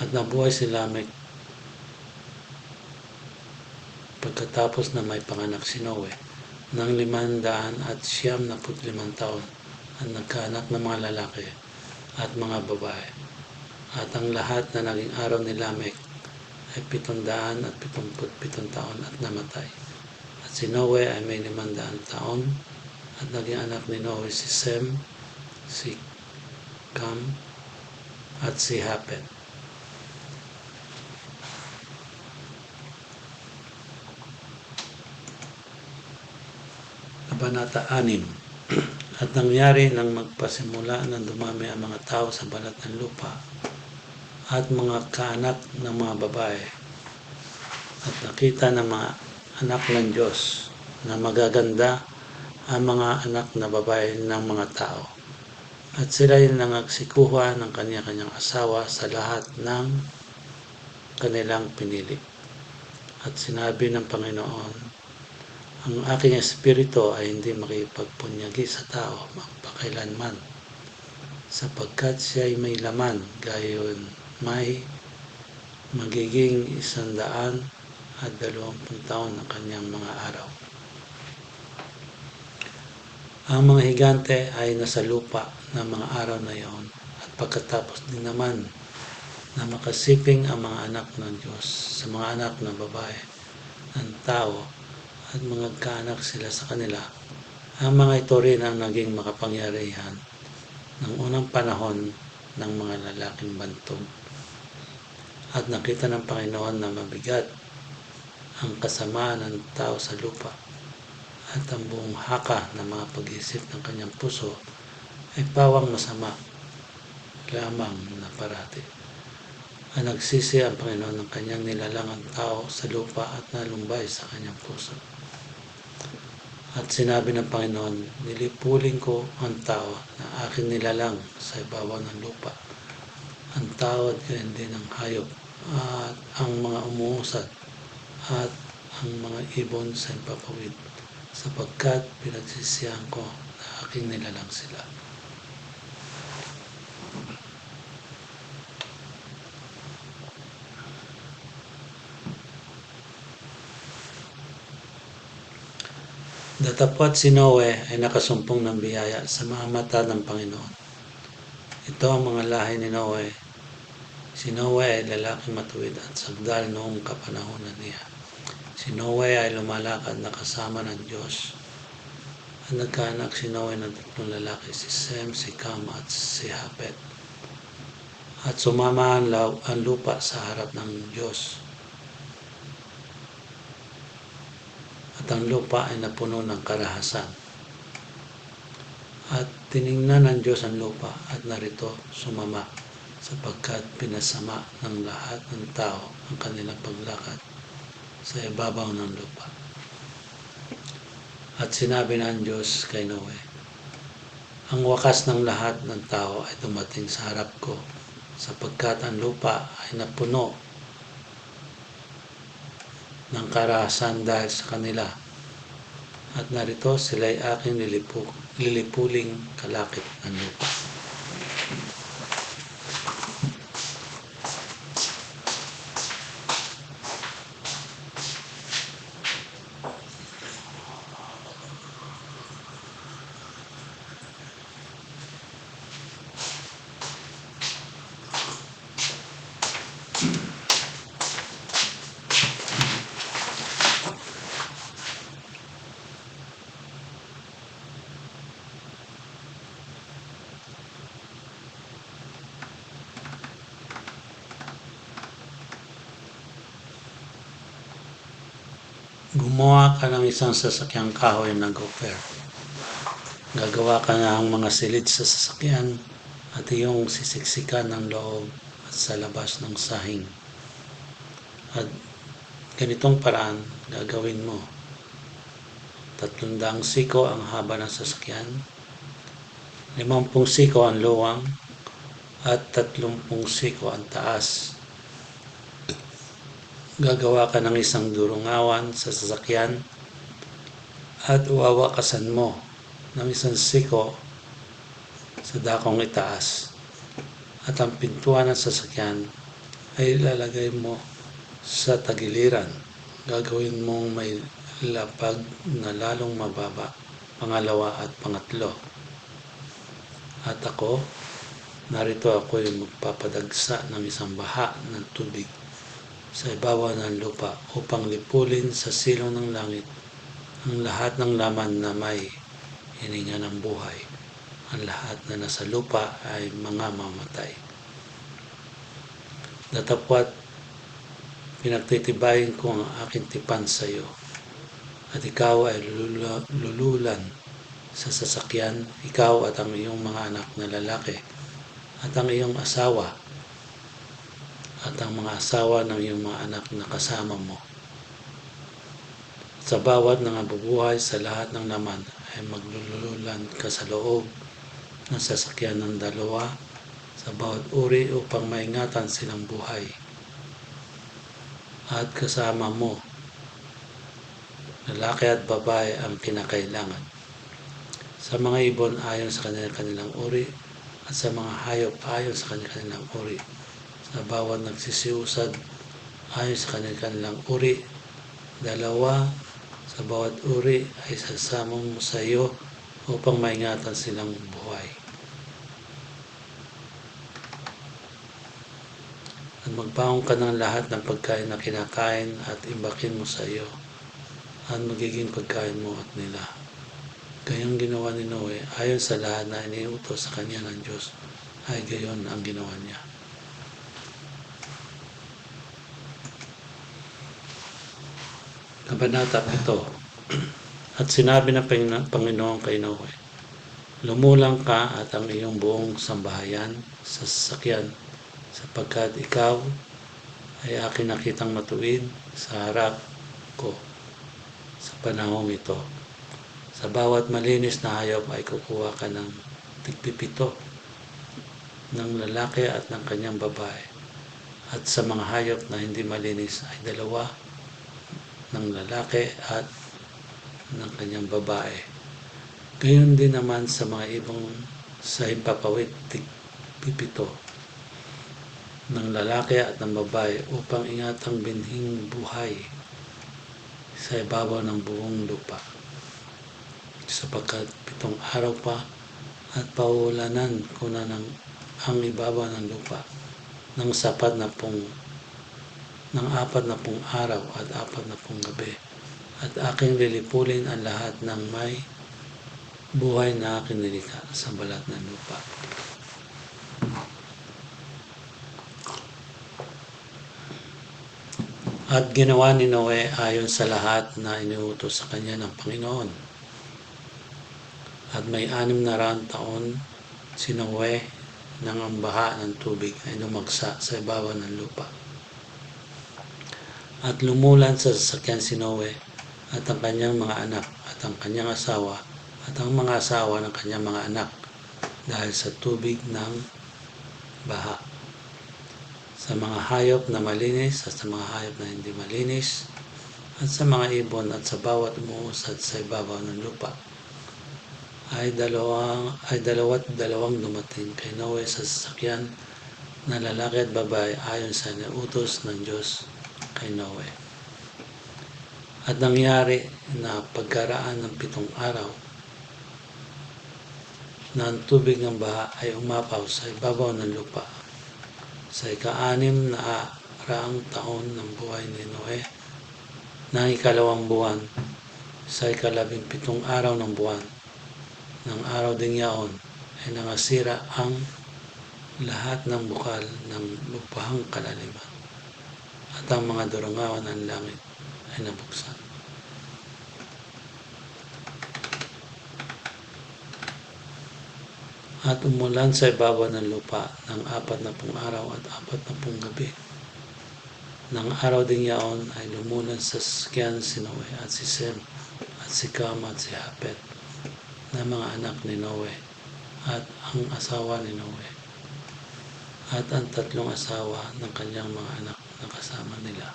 at nabuhay si Lamech pagkatapos na may panganak si Noe ng 575 taon at nagkaanak ng mga lalaki at mga babae. At ang lahat na naging araw ni Lamech ay 777 taon at namatay. At si Noe ay may 500 taon at naging anak ni Noe si Sem, si Cam at si Hapet. Kabanata 6. At nangyari nang magpasimula na dumami ang mga tao sa balat ng lupa at mga kaanak ng mga babae at nakita ng mga anak ng Diyos, na magaganda ang mga anak na babae ng mga tao. At sila ay nangagsikuha ng kanya-kanyang asawa sa lahat ng kanilang pinili. At sinabi ng Panginoon, ang aking espiritu ay hindi makipagpunyagi sa tao magpakailanman, sapagkat siya ay may laman, gayon may magiging 120 taon ng kanyang mga araw. Ang mga higante ay nasa lupa ng mga araw na iyon, at pagkatapos din naman na makasiping ang mga anak ng Diyos sa mga anak na babae ng tao at mga kaanak sila sa kanila, ang mga ito rin ang naging makapangyarihan ng unang panahon ng mga lalaking bantog. At nakita ng Panginoon na mabigat ang kasamaan ng tao sa lupa, at ang buong haka ng mga pag-iisip ng kanyang puso ay pawang masama lamang na parati. Ang nagsisi ang Panginoon ng kanyang nilalangang tao sa lupa at nalumbay sa kanyang puso. At sinabi ng Panginoon, nilipuling ko ang tao na aking nilalang sa ibabaw ng lupa, ang tao at gayon din ang hayop, at ang mga umuusad, at ang mga ibon sa impapawid, sapagkat pinagsisihan ko na aking nilalang sila. Datapwat si Noe ay nakasumpong ng biyaya sa mga mata ng Panginoon. Ito ang mga lahi ni Noe. Si Noe ay lalaking matuwid at sagdal noong kapanahunan niya. Si Noe ay lumalakad na kasama ng Diyos. At nagkaanak si Noe ng 3 lalaki, si Sem, si Cam at si Hapet. At sumama ang lupa sa harap ng Diyos. At ang lupa ay napuno ng karahasan. At tiningnan ng Diyos ang lupa, at narito sumama, sapagkat pinasama ng lahat ng tao ang kanilang paglakad sa ibabaw ng lupa. At sinabi ng Diyos kay Noe, ang wakas ng lahat ng tao ay dumating sa harap ko, sapagkat ang lupa ay napuno ng karahasan dahil sa kanila, at narito sila ay aking lilipuling kalakip ng lupa. Gumawa ka ng isang sasakyang kahoy na gopher. Gagawa ka ng mga silid sa sasakyan at iyong sisiksikan ng loob at sa labas ng sahing. At ganitong paraan gagawin mo. 300 siko ang haba ng sasakyan, 50 siko ang luwang, at 30 siko ang taas. Gagawa ka ng isang durungawan sa sasakyan at wawakasan mo ng 1 siko sa dakong itaas. At ang pintuan ng sasakyan ay ilalagay mo sa tagiliran. Gagawin mong may lapag na lalong mababa, pangalawa at pangatlo. At ako, narito ako yung magpapadagsa ng isang baha ng tubig sa ibabaw ng lupa upang lipulin sa silong ng langit ang lahat ng laman na may hininga ng buhay. Ang lahat na nasa lupa ay mga mamatay. Datapwat pinagtitibayin ko ang aking tipan sa iyo, at ikaw ay lululan sa sasakyan, ikaw at ang iyong mga anak na lalaki, at ang iyong asawa, at ang mga asawa ng iyong mga anak na kasama mo. sa bawat nangabubuhay sa lahat ng laman ay maglululan ka sa loob ng sasakyan ng dalawa sa bawat uri upang maingatan silang buhay. At kasama mo, lalaki at babae ang kinakailangan. Sa mga ibon ayon sa kanilang uri at sa mga hayop ayon sa kanilang uri. Sa bawat nagsisiusad ayon sa kanilang uri, dalawa sa bawat uri ay sasama mo sa iyo upang maingatan silang buhay. At magbaon ka ng lahat ng pagkain na kinakain at imbakin mo sa iyo at magiging pagkain mo at nila. Gayong ginawa ni Noe ayon sa lahat na iniutos sa kanya ng Diyos ay gayon ang ginawa niya. Kabanata 7. At sinabi ng Panginoon kay Noe, lumulang ka at ang iyong buong sambahayan sa sasakyan sapagkat ikaw ay aking nakitang matuwid sa harap ko sa panahong ito. Sa bawat malinis na hayop ay kukuha ka ng tig-7 ng lalaki at ng kanyang babae. At sa mga hayop na hindi malinis ay 2 ng lalaki at ng kanyang babae. Gayon din naman sa mga ibong sa himpapawid, tig-7 ng lalaki at ng babae upang ingatang binhing buhay sa ibabaw ng buong lupa. Sapagkat 7 araw pa at pauulanan ko na ang ibabaw ng lupa ng sapat na ng 40 araw at 40 gabi at aking lilipulin ang lahat ng may buhay na aking nilikha sa balat ng lupa. At ginawa ni Noe ayon sa lahat na iniutos sa kanya ng Panginoon. At may 600 taon si Noe nang ang baha ng tubig ay lumagsa sa ibabaw ng lupa. At lumulan sa sasakyan si Noe at ang kanyang mga anak at ang kanyang asawa at ang mga asawa ng kanyang mga anak dahil sa tubig ng baha. Sa mga hayop na malinis at sa mga hayop na hindi malinis at sa mga ibon at sa bawat umuusad sa ibabaw ng lupa ay dalawat dumating kay Noe sa sasakyan na lalaki at babae ayon sa inutos ng Diyos kay Noe. At nangyari na pagkaraan ng 7 araw na ang tubig ng baha ay umapaw sa ibabaw ng lupa. Sa ika-6 na araang taon ng buhay ni Noe, ng ika-2 buwan, sa ika-17 araw ng buwan, ng araw ding yaon, ay nangasira ang lahat ng bukal ng lupahang kalaliman, at ang mga durungawan ng langit ay nabuksan. At umulan sa ibabaw ng lupa ng 40 araw at 40 gabi. Nang araw ding yaon ay lumulan sa sasakyan si Noe at si Sem at si Cam at si Hapet na mga anak ni Noe at ang asawa ni Noe at ang 3 asawa ng kanyang mga anak na kasama nila.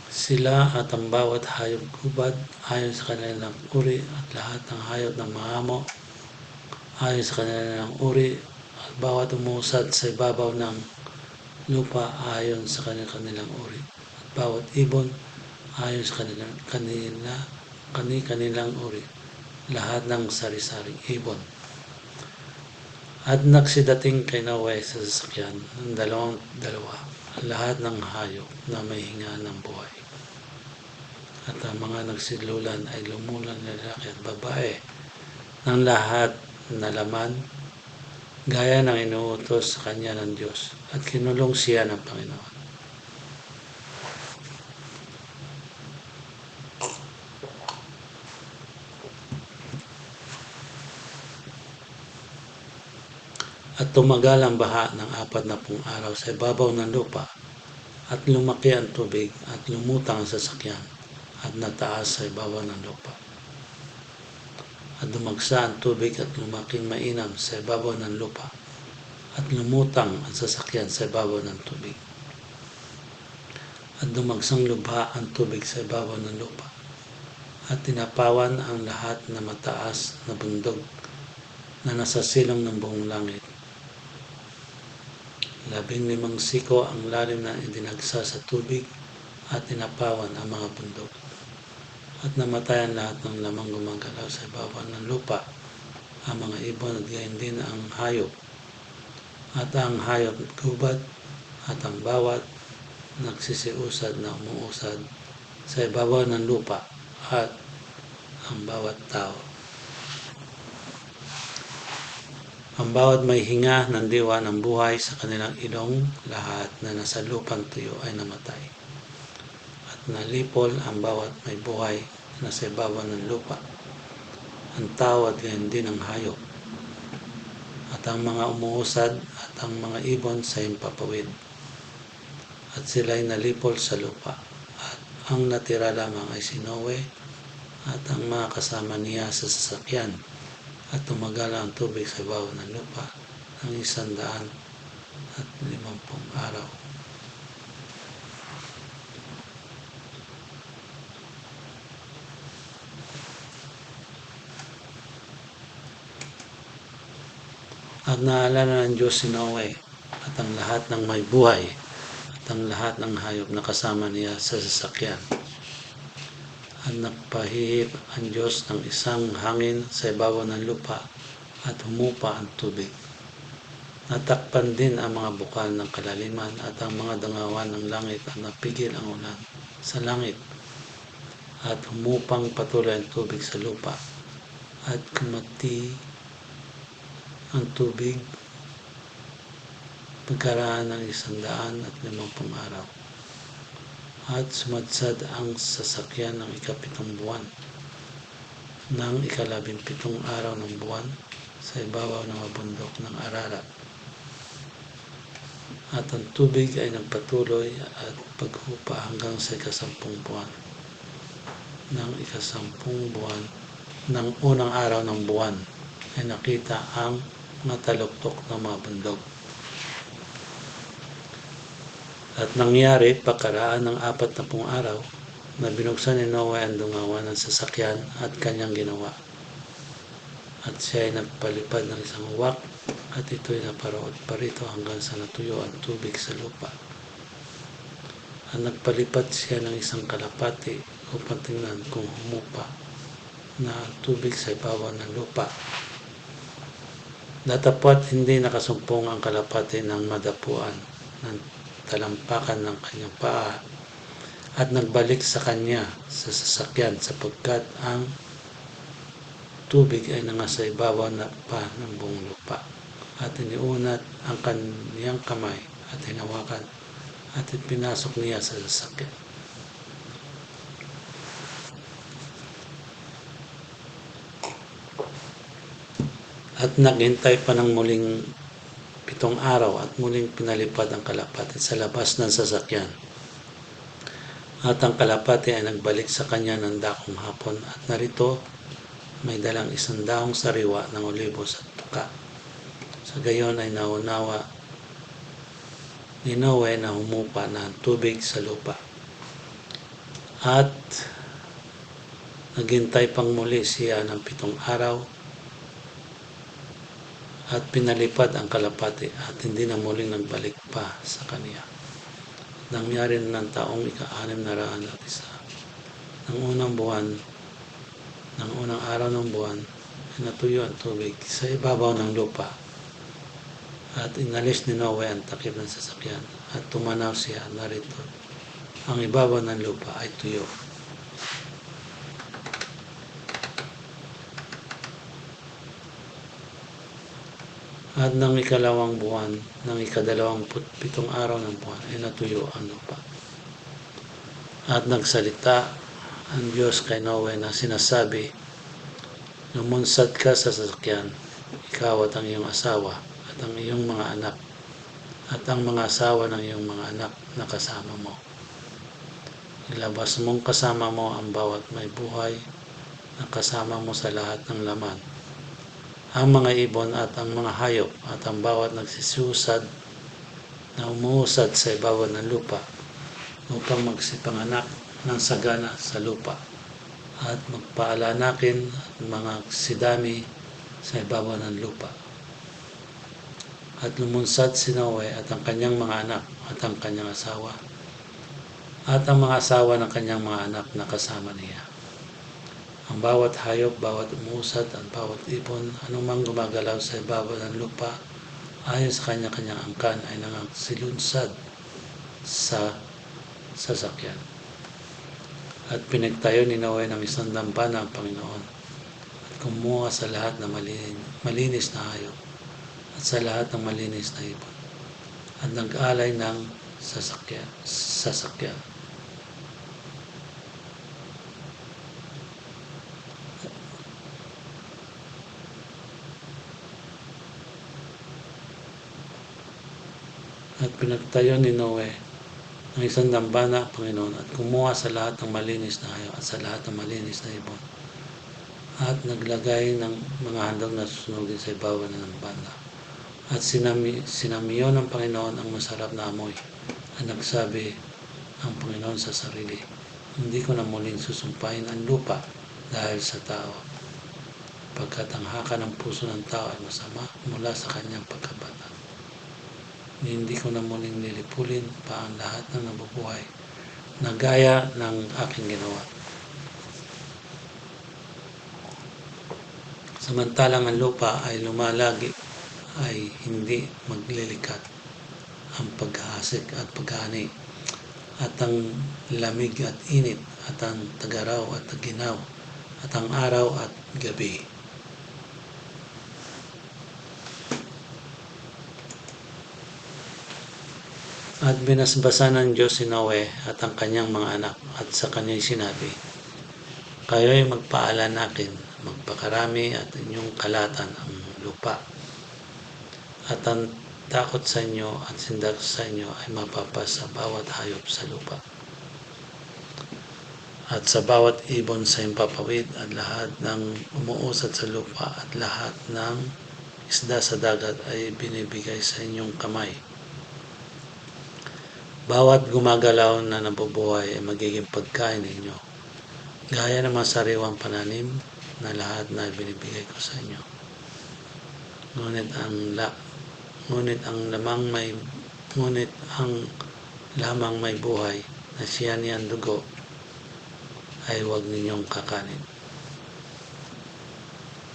Sila at ang bawat hayop gubad ayon sa kanilang uri at lahat ng hayop ng mahamo ayon sa kanilang uri at bawat umusad sa ibabaw ng lupa ayon sa kanilang uri at bawat ibon ayon sa kanilang uri, lahat ng sari-saring ibon. At nagsidating kay Noe sa sasakyan ng dalawa lahat ng hayop na may hinga ng buhay. At ang mga nagsidlulan ay lumulan lalaki at babae ng lahat na laman gaya ng inuutos sa kanya ng Diyos at kinulong siya ng Panginoon. At tumagal ang baha ng 40 araw sa ibabaw ng lupa At lumaki ang tubig at lumutang ang sasakyan at nataas sa ibabaw ng lupa. At dumagsa ang tubig at lumaking mainam sa ibabaw ng lupa at lumutang ang sasakyan sa ibabaw ng tubig. At dumagsang lubha ang tubig sa ibabaw ng lupa at tinapawan ang lahat na mataas na bundok na nasa silong ng buong langit. 15 siko ang lalim na idinagsa sa tubig at tinapawan ang mga bundok. At namatayan lahat ng lamang gumagalaw sa ibabaw ng lupa, ang mga ibon at gayon din ang hayop. At ang hayop gubat at ang bawat nagsisiusad na umuusad sa ibabaw ng lupa at ang bawat tao. Ang bawat may hinga ng diwa ng buhay sa kanilang ilong, lahat na nasa lupang tuyo ay namatay. At nalipol ang bawat may buhay na nasa ibabaw ng lupa, ang tao at gayon din ang hayop, at ang mga umuusad at ang mga ibon sa himpapawid. At sila'y nalipol sa lupa, at ang natira lamang ay si Noe at ang mga kasama niya sa sasakyan. At tumagal ang tubig sa ibabaw ng lupa ng 150 araw. At naalala ng Diyos si Noe at ang lahat ng may buhay at ang lahat ng hayop na kasama niya sa sasakyan. At nagpahihip ang Diyos ng isang hangin sa ibabaw ng lupa at humupa ang tubig. Natakpan din ang mga bukal ng kalaliman at ang mga dangawan ng langit at napigil ang ulan sa langit. At humupang patuloy ang tubig sa lupa at kumati ang tubig pagkaraan ng 150 araw. At sumadsad ang sasakyan ng 7 buwan ng 17 araw ng buwan sa ibabaw ng mga bundok ng Ararat. At ang tubig ay nagpatuloy at paghupa hanggang sa 10 buwan ng 10 buwan ng unang araw ng buwan ay nakita ang mga taluktok ng mga bundok. At nangyari pagkaraan ng 40 araw na binuksan ni Noe ang dungawan ng sasakyan at kanyang ginawa. At siya ay nagpalipad ng isang uwak at ito'y naparoon parito hanggang sa natuyo ang tubig sa lupa. At nagpalipad siya ng isang kalapati upang tingnan kung humupa na ang tubig sa ibabaw ng lupa. Datapwat hindi nakasumpong ang kalapati ng madapuan ng talampakan ng kanyang paa at nagbalik sa kanya sa sasakyan sapagkat ang tubig ay nangasa ibabaw na pa ng buong lupa. At iniunat ang kanyang kamay at hinawakan at ipinasok niya sa sasakyan. At naghintay pa ng muling 7 araw at muling pinalipad ang kalapati sa labas ng sasakyan. At ang kalapati ay nagbalik sa kanya ng dakong hapon at narito may dalang 100 sariwa ng olibos at tuka. Sa gayon ay naunawa ni Noe na humupa na ang tubig sa lupa. At naghintay pang muli siya ng 7 araw at pinalipad ang kalapati at hindi na muling nagbalik pa sa kaniya. Nangyari na ng taong 601 ng unang buwan, ng unang araw ng buwan, ay natuyo ang tubig sa ibabaw ng lupa. At inalis ni Noe ang takip ng sasakyan at tumanaw siya, narito ang ibabaw ng lupa ay tuyo. At ng 2 buwan, ng 27 araw ng buwan, ay natuyo ang lupa. At nagsalita ang Diyos kay Noe na sinasabi, lumunsad ka sa sasakyan, ikaw at ang iyong asawa at ang iyong mga anak at ang mga asawa ng iyong mga anak na kasama mo. Ilabas mong kasama mo ang bawat may buhay na kasama mo sa lahat ng laman, ang mga ibon at ang mga hayop at ang bawat nagsisusad na umuusad sa ibabaw ng lupa upang magsipanganak ng sagana sa lupa at magpaalanakin ang mga sidami sa ibabaw ng lupa. At lumunsad si Noe at ang kanyang mga anak at ang kanyang asawa at ang mga asawa ng kanyang mga anak na kasama niya. Ang bawat hayop, bawat umusad at bawat ibon, anumang gumagalaw sa ibabaw ng lupa ayon sa kanya-kanyang angkan ay nangasilunsad sa sasakyan. At pinagtayo ni Noe ng isang dambana ang Panginoon at kumuha sa lahat ng malinis na hayop at sa lahat ng malinis na ibon at nag-alay ng sasakyan. At pinagtayo ni Noe ng isang dambana, Panginoon, at kumuha sa lahat ng malinis na hayop at sa lahat ng malinis na ibon at naglagay ng mga handog na susunugin sa ibabaw ng dambana. At sinamiyo ng Panginoon ang masarap na amoy at nagsabi ang Panginoon sa sarili, hindi ko na muling susumpahin ang lupa dahil sa tao, pagkat ang haka ng puso ng tao ay masama mula sa kanyang pagkabata. Hindi ko na muling lilipulin pa ang lahat ng nabubuhay na gaya ng aking ginawa. Samantalang ang lupa ay lumalagi ay hindi maglilikat ang paghahasik at paghani at ang lamig at init at ang tagaraw at taginaw at ang araw at gabi. At binasbasan ng Diyos si Noe at ang kanyang mga anak at sa kanyang sinabi, kayo'y magpaalanakin, magpakarami at inyong kalatan ang lupa. At ang takot sa inyo at sindak sa inyo ay mapapas sa bawat hayop sa lupa. At sa bawat ibon sa impapawid at lahat ng umuusad sa lupa at lahat ng isda sa dagat ay binibigay sa inyong kamay. Bawat gumagalaw na nabubuhay ay magiging pagkain ninyo, gaya ng mga sariwang pananim na lahat na binibigay ko sa inyo. Ngunit ang lamang may buhay na siya niyang dugo ay huwag ninyong kakanin.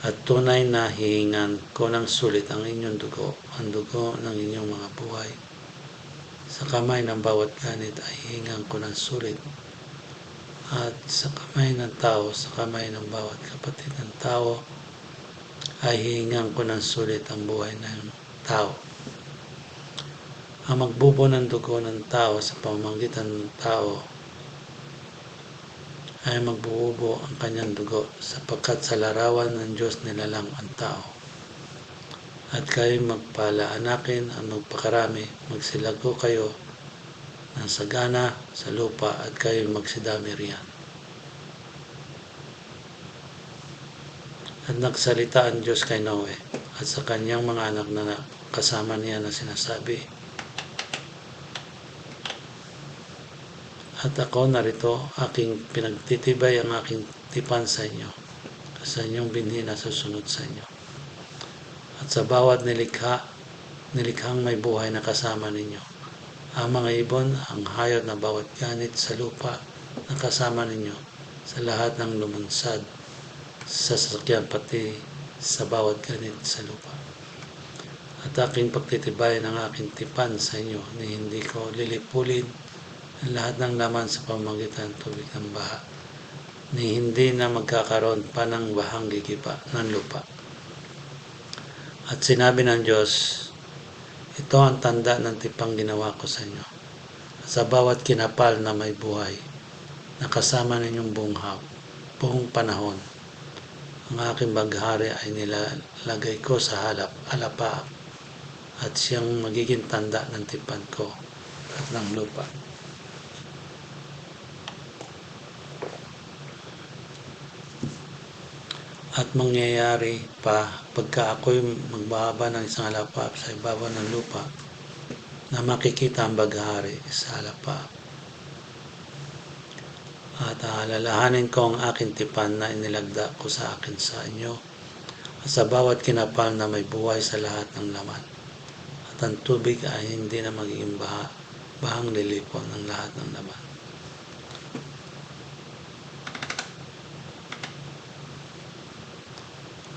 At tunay na hihingan ko ng sulit ang inyong dugo, ang dugo ng inyong mga buhay. Sa kamay ng bawat ganit ay hihingan ko ng sulit, at sa kamay ng tao, sa kamay ng bawat kapatid ng tao, ay hihingan ko ng sulit ang buhay ng tao. Ang magbubo ng dugo ng tao sa pamamagitan ng tao ay magbububo ang kanyang dugo, sapagkat sa larawan ng Diyos nilalang ang tao. At kayo magpalaanakin ang magpakarami, magsilago kayo ng sagana sa lupa at kayo magsidami riyan. At nagsalita ang Diyos kay Noe at sa kanyang mga anak na kasama niya na sinasabi, at ako narito, aking pinagtitibay ang aking tipan sa inyo, sa inyong binhi na susunod sa inyo. At sa bawat nilikhang may buhay na kasama ninyo, ang mga ibon, ang hayop na bawat ganit sa lupa na kasama ninyo, sa lahat ng lumunsad sa sasakyan pati sa bawat ganit sa lupa. At aking pagtitibayan ang aking tipan sa inyo, ni hindi ko lilipulin ang lahat ng laman sa pamamagitan ng tubig ng baha, ni hindi na magkakaroon pa ng bahang gigiba ng lupa. At sinabi ng Diyos, ito ang tanda ng tipang ginawa ko sa inyo. At sa bawat kinapal na may buhay, na kasama ninyong buong panahon, ang aking baghari ay nilalagay ko sa alapaap at siyang magiging tanda ng tipan ko at ng lupa. At mangyayari pa pagka ako'y magbaba ng isang alapap sa ibabaw ng lupa na makikita ang baghari sa alapap. At alalahanin ko ang aking tipan na inilagda ko sa akin sa inyo at sa bawat kinapal na may buhay sa lahat ng laman. At ang tubig ay hindi na magiging bahang lilipon ng lahat ng laman.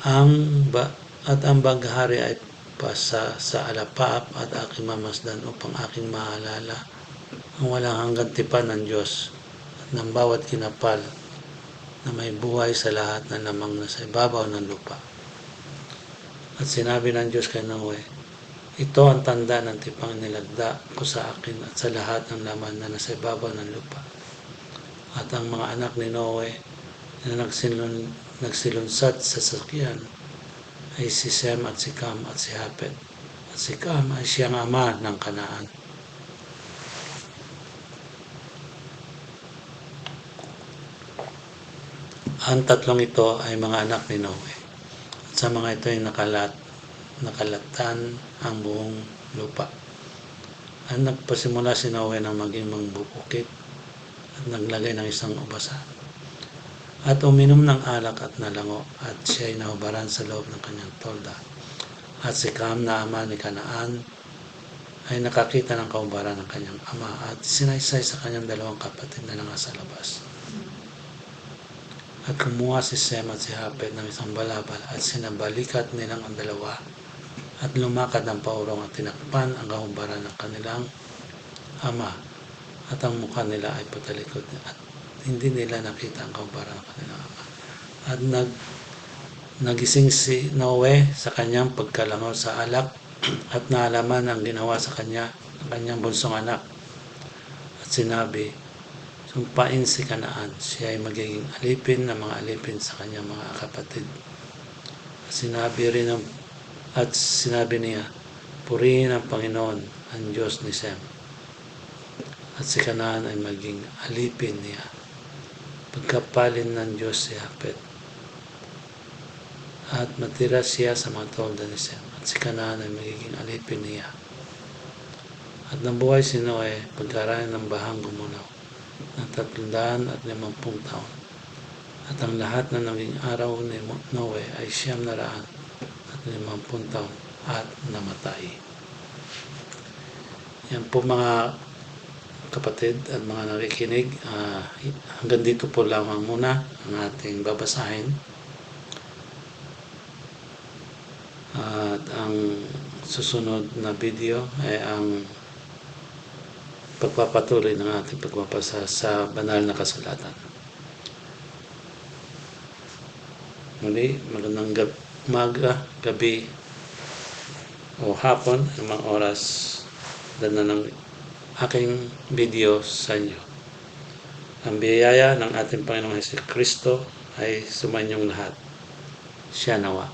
Ang baghari ay pasa sa alapap at aking mamasdan upang aking maalala ang walang hanggang tipan ng Diyos at ng bawat kinapal na may buhay sa lahat ng lamang na sa ibabaw ng lupa. At sinabi ng Diyos kay Noe, ito ang tanda ng tipang nilagda ko sa akin at sa lahat ng laman na nasa ibabaw ng lupa. At ang mga anak ni Noe na nagsilunsad sa sasakyan ay si Sem at si Cam at si Hapet. At si Cam ay siyang ama ng Kanaan. Ang tatlong ito ay mga anak ni Noe. At sa mga ito ay nakalatan ang buong lupa. At nagpasimula si Noe ng maging mangbubukid at naglagay ng isang ubasa. At uminom ng alak at nalango at siya ay nahubaran sa loob ng kanyang tolda. At si Cam na ama ni Kanaan ay nakakita ng kahubaran ng kanyang ama at sinaysay sa kanyang dalawang kapatid na nasa labas. At kumuha si Sem at si Hapet ng isang balabal at sinabalikat nilang ang dalawa at lumakad ng paurong at tinakpan ang kahubaran ng kanilang ama at ang mukha nila ay patalikod at hindi nila nakita ang kahubaran ng kanilang ama. At nagising si Noe sa kanyang pagkalangaw sa alak at naalaman ang ginawa sa kanya ng kanyang bunsong anak. At sinabi, sumpain si Kanaan, siya ay magiging alipin ng mga alipin sa kanyang mga kapatid. At sinabi niya, purihin ang Panginoon, ang Diyos ni Sem. At si Kanaan ay maging alipin niya. Pagkapalin ng Diyos si Hapet. At matira siya sa mga tolda ni Sem. At si Kanaan ay magiging alipin niya. At nabuhay si Noe pagkaraan ng bahang gumunaw ng 350 taon. At ang lahat na naging araw ni Noe ay 950 taon at namatay. Yan po mga kapatid at mga nakikinig, hanggang dito po lamang muna ang ating babasahin. At ang susunod na video ay ang pagpapatuloy ng ating pagbabasa sa banal na kasulatan. Muli, magandang gabi o hapon, ang mga oras na ng aking video sa inyo. Ang biyaya ng ating Panginoong Jesucristo ay sumanyong lahat. Siya nawa.